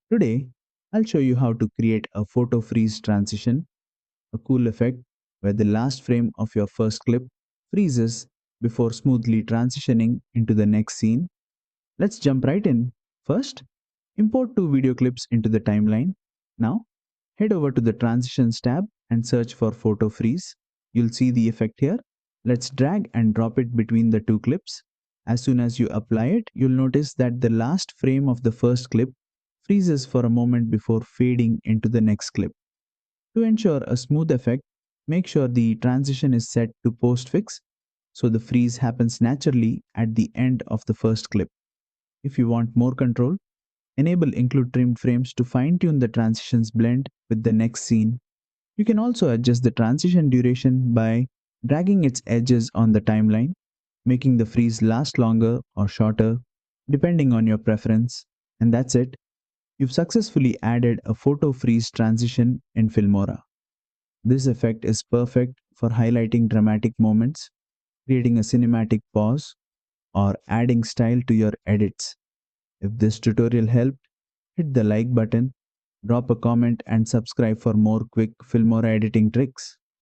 Today, I'll show you how to create a photo freeze transition, a cool effect where the last frame of your first clip freezes before smoothly transitioning into the next scene. Let's jump right in. First, import two video clips into the timeline. Now, head over to the Transitions tab and search for Photo Freeze. You'll see the effect here. Let's drag and drop it between the two clips. As soon as you apply it, you'll notice that the last frame of the first clip freezes for a moment before fading into the next clip. To ensure a smooth effect, make sure the transition is set to Postfix so the freeze happens naturally at the end of the first clip. If you want more control, enable include trimmed frames to fine tune the transitions blend with the next scene. You can also adjust the transition duration by dragging its edges on the timeline, making the freeze last longer or shorter, depending on your preference. And that's it. You've successfully added a photo freeze transition in Filmora. This effect is perfect for highlighting dramatic moments, creating a cinematic pause, or adding style to your edits. If this tutorial helped, hit the like button, drop a comment, and subscribe for more quick Filmora editing tricks.